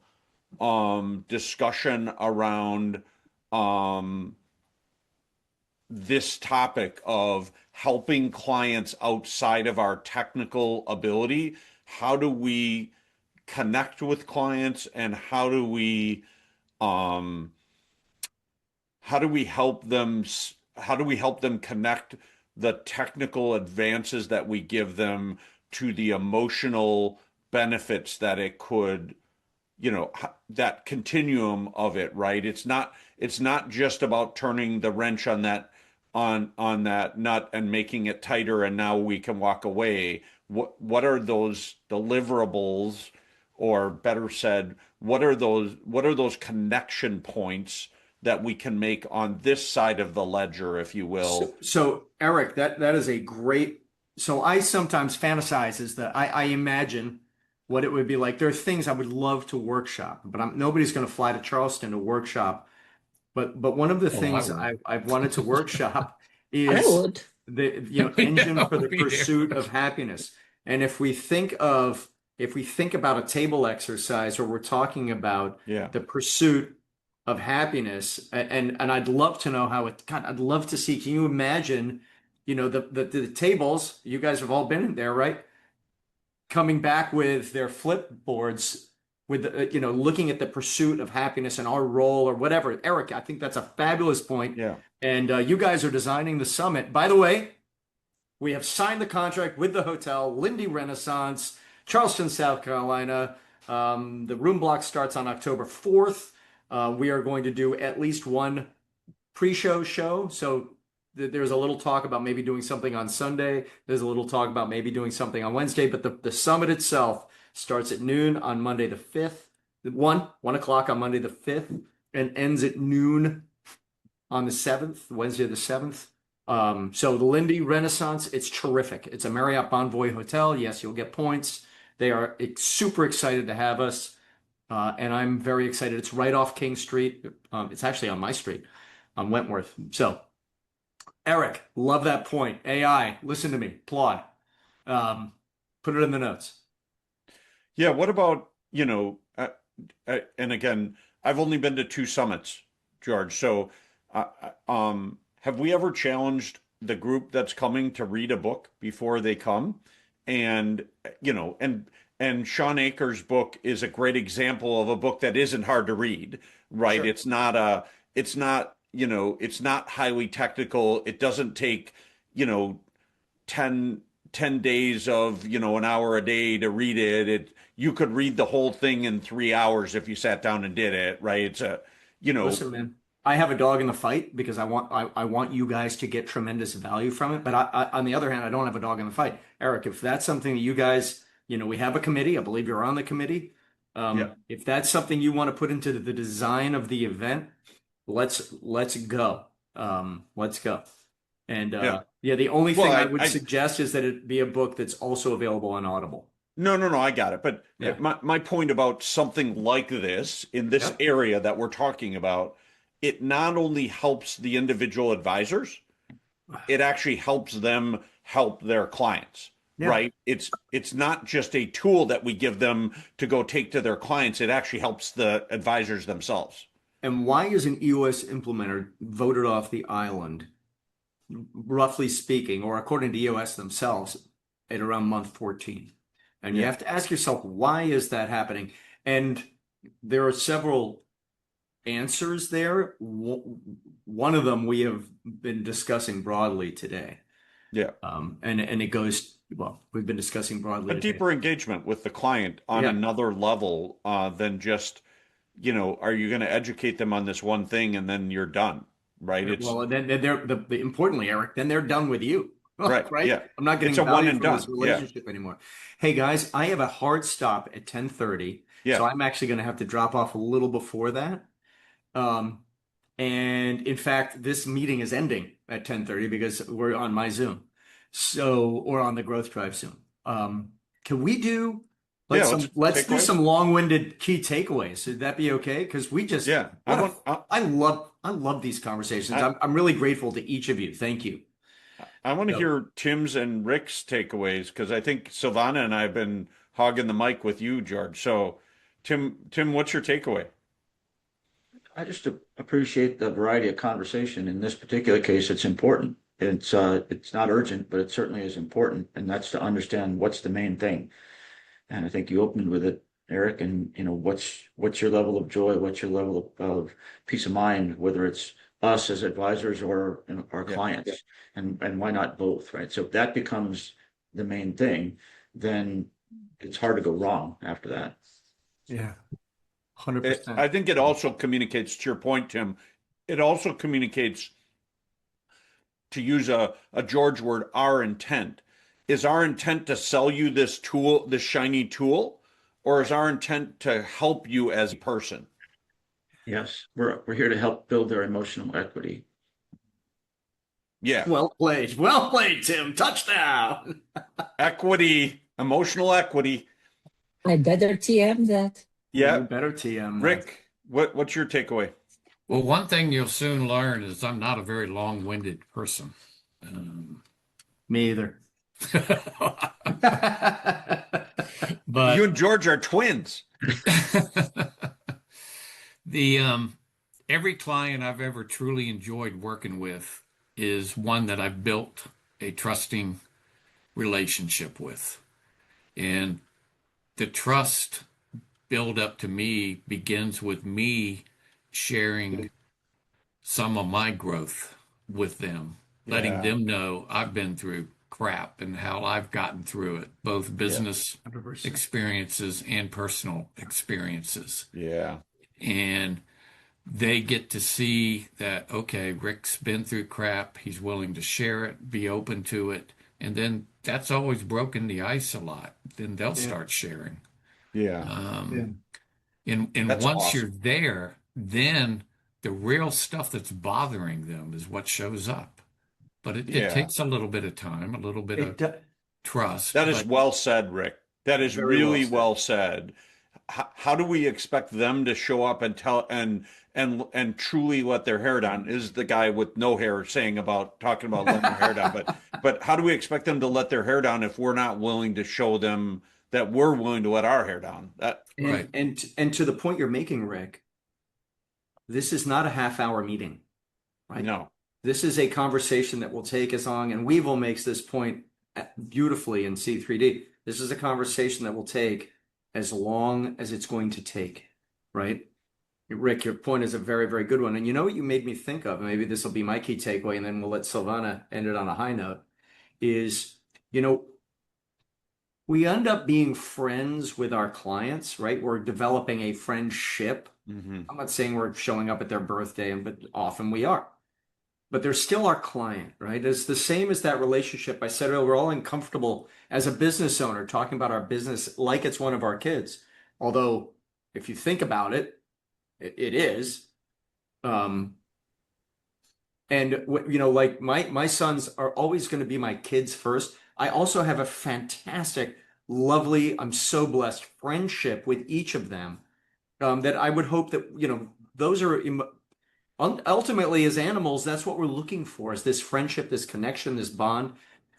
Speaker 4: discussion around this topic of helping clients outside of our technical ability. How do we connect with clients, and how do we help them connect the technical advances that we give them to the emotional benefits that it could, that continuum of it, right? It's not just about turning the wrench on that nut and making it tighter and now we can walk away. What are those deliverables, or better said, what are those connection points that we can make on this side of the ledger, if you will.
Speaker 2: So Eric, that is a great. So I sometimes fantasize is that I imagine what it would be like. There are things I would love to workshop, but nobody's going to fly to Charleston to workshop. But one of the
Speaker 3: Oh, I
Speaker 2: things
Speaker 3: would.
Speaker 2: I've wanted to workshop
Speaker 6: I
Speaker 2: is
Speaker 6: would.
Speaker 2: the engine
Speaker 3: Yeah,
Speaker 2: for
Speaker 3: I'll
Speaker 2: the
Speaker 3: be
Speaker 2: pursuit
Speaker 3: there.
Speaker 2: of happiness. And if we think about a table exercise where we're talking about
Speaker 4: Yeah.
Speaker 2: the pursuit of happiness, and I'd love to know how it. God, I'd love to see. Can you imagine? The tables. You guys have all been in there, right? Coming back with their flip boards with looking at the pursuit of happiness and our role or whatever. Eric, I think that's a fabulous point.
Speaker 4: Yeah.
Speaker 2: And you guys are designing the summit. By the way, we have signed the contract with the hotel, Lindy Renaissance, Charleston, South Carolina. The room block starts on October 4th. We are going to do at least one pre-show show. So there's a little talk about maybe doing something on Sunday. There's a little talk about maybe doing something on Wednesday, but the summit itself starts at noon on Monday the 5th, 1 o'clock on Monday the 5th, and ends at noon on the 7th, Wednesday the 7th. So the Lindy Renaissance, it's terrific. It's a Marriott Bonvoy hotel. Yes, you'll get points. They are super excited to have us. And I'm very excited. It's right off King Street. It's actually on my street, on Wentworth. So Eric, love that point. AI, listen to me, applaud. Put it in the notes.
Speaker 4: Yeah. What about, and again, I've only been to 2 summits, George. So, have we ever challenged the group that's coming to read a book before they come? And, and Sean Akers' book is a great example of a book that isn't hard to read, right?
Speaker 2: Sure.
Speaker 4: It's not highly technical. It doesn't take, 10 days of, an hour a day to read it. You could read the whole thing in 3 hours if you sat down and did it, right? It's
Speaker 2: Listen, man, I have a dog in the fight because I want you guys to get tremendous value from it. But on the other hand, I don't have a dog in the fight. Eric, if that's something that you guys, we have a committee. I believe you're on the committee.
Speaker 4: Yeah.
Speaker 2: If that's something you want to put into the design of the event, let's go. Let's go. And the only thing I would suggest is that it be a book that's also available on Audible.
Speaker 4: No, I got it. But
Speaker 2: Yeah.
Speaker 4: my point about something like this in this area that we're talking about, it not only helps the individual advisors, it actually helps them help their clients, right? It's not just a tool that we give them to go take to their clients. It actually helps the advisors themselves.
Speaker 2: And why is an EOS implementer voted off the island, roughly speaking, or according to EOS themselves, at around month 14? And you have to ask yourself, why is that happening? And there are several answers there. One of them we have been discussing broadly today.
Speaker 4: Yeah.
Speaker 2: And it goes, well, we've been discussing broadly
Speaker 4: A
Speaker 2: today.
Speaker 4: deeper engagement with the client on another level than just, are you going to educate them on this one thing and then you're done, right?
Speaker 2: Well, and then they're importantly, Eric, then they're done with you.
Speaker 4: Right.
Speaker 2: Right.
Speaker 4: Yeah.
Speaker 2: I'm not getting
Speaker 4: It's a
Speaker 2: value
Speaker 4: one and
Speaker 2: from this
Speaker 4: done.
Speaker 2: relationship anymore. Hey guys, I have a hard stop at 10:30.
Speaker 4: Yeah.
Speaker 2: So I'm actually going to have to drop off a little before that. And in fact, this meeting is ending at 10:30 because we're on my Zoom. Or on the Growth Drive Zoom. Can we do let's do some long-winded key takeaways? Would that be okay? Because we just I love these conversations. I'm really grateful to each of you. Thank you.
Speaker 4: I want to hear Tim's and Rick's takeaways because I think Silvana and I have been hogging the mic with you, George. So, Tim, what's your takeaway?
Speaker 5: I just appreciate the variety of conversation. In this particular case, it's important. It's not urgent, but it certainly is important, and that's to understand what's the main thing. And I think you opened with it, Eric. And what's your level of joy? What's your level of peace of mind? Whether it's us as advisors or our clients, and why not both, right? So if that becomes the main thing, then it's hard to go wrong after that.
Speaker 2: Yeah, 100%.
Speaker 4: I think it also communicates, to your point, Tim. It also communicates, to use a George word, our intent. Is our intent to sell you this tool, this shiny tool, or is our intent to help you as a person?
Speaker 5: Yes, we're here to help build their emotional equity.
Speaker 4: Yeah.
Speaker 2: Well played, Tim. Touchdown.
Speaker 4: Equity, emotional equity.
Speaker 6: I better TM that.
Speaker 2: Yeah, you
Speaker 4: Yeah.
Speaker 2: better TM that.
Speaker 4: Rick, what's your takeaway?
Speaker 3: Well, one thing you'll soon learn is I'm not a very long-winded person.
Speaker 2: Me either.
Speaker 3: But
Speaker 4: You and George are twins.
Speaker 3: the every client I've ever truly enjoyed working with is one that I've built a trusting relationship with. And the trust build up to me begins with me sharing some of my growth with them, letting
Speaker 4: Yeah.
Speaker 3: them know I've been through crap and how I've gotten through it, both business
Speaker 2: 100%.
Speaker 3: experiences and personal experiences.
Speaker 4: Yeah.
Speaker 3: And they get to see that, okay, Rick's been through crap. He's willing to share it, be open to it. And then that's always broken the ice a lot. Then they'll start sharing.
Speaker 4: Yeah.
Speaker 3: And
Speaker 4: That's
Speaker 3: once
Speaker 4: awesome.
Speaker 3: you're there, then the real stuff that's bothering them is what shows up. But it
Speaker 4: Yeah.
Speaker 3: takes a little bit of time, a little bit of trust.
Speaker 4: That is
Speaker 3: But
Speaker 4: well said, Rick. That is
Speaker 2: Very well
Speaker 4: really
Speaker 2: said.
Speaker 4: well said. How do we expect them to show up and tell and truly let their hair down? Is the guy with no hair talking about letting their hair down? But how do we expect them to let their hair down if we're not willing to show them that we're willing to let our hair down?
Speaker 3: Right.
Speaker 2: And to the point you're making, Rick, this is not a half-hour meeting, right?
Speaker 4: No.
Speaker 2: This is a conversation that will take as long, and Weevil makes this point beautifully in C3D. This is a conversation that will take as long as it's going to take, right? Rick, your point is a very, very good one. And you know what you made me think of, and maybe this will be my key takeaway, and then we'll let Silvana end it on a high note, is, we end up being friends with our clients, right? We're developing a friendship.
Speaker 4: Mm-hmm.
Speaker 2: I'm not saying we're showing up at their birthday, but often we are. But they're still our client, right? It's the same as that relationship. I said, we're all uncomfortable as a business owner talking about our business like it's one of our kids. Although, if you think about it, it is. And like my sons are always going to be my kids first. I also have a fantastic, lovely, I'm so blessed friendship with each of them. That I would hope that those are. Ultimately, as animals, that's what we're looking for: is this friendship, this connection, this bond,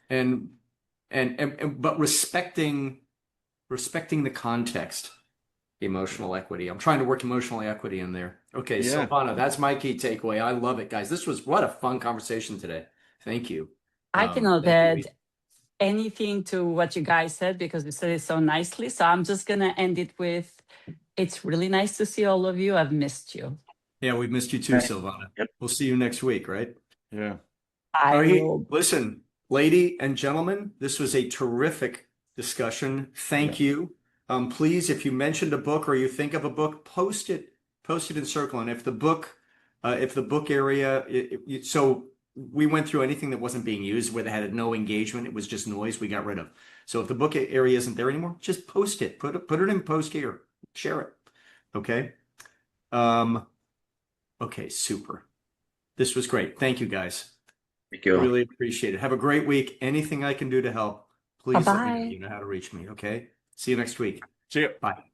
Speaker 2: but respecting the context, emotional equity. I'm trying to work emotional equity in there. Okay,
Speaker 4: Yeah.
Speaker 2: Silvana, that's my key takeaway. I love it, guys. This was what a fun conversation today. Thank you.
Speaker 6: I cannot
Speaker 2: Thank you.
Speaker 6: add anything to what you guys said because you said it so nicely. So I'm just going to end it with, it's really nice to see all of you. I've missed you.
Speaker 2: Yeah, we've missed you too, Silvana.
Speaker 5: Yep.
Speaker 2: We'll see you next week, right?
Speaker 4: Yeah.
Speaker 6: I
Speaker 2: All right,
Speaker 6: will.
Speaker 2: listen, lady and gentlemen, this was a terrific discussion. Thank you. Please, if you mentioned a book or you think of a book, post it in Circle. And if the book area, so we went through anything that wasn't being used where they had no engagement, it was just noise, we got rid of. So if the book area isn't there anymore, just post it. Put it in post here. Share it. Okay. Okay, super. This was great. Thank you, guys.
Speaker 5: Thank you.
Speaker 2: Really appreciate it. Have a great week. Anything I can do to help, please let me know.
Speaker 6: Bye-bye.
Speaker 2: You know how to reach me. Okay. See you next week.
Speaker 4: See ya.
Speaker 2: Bye.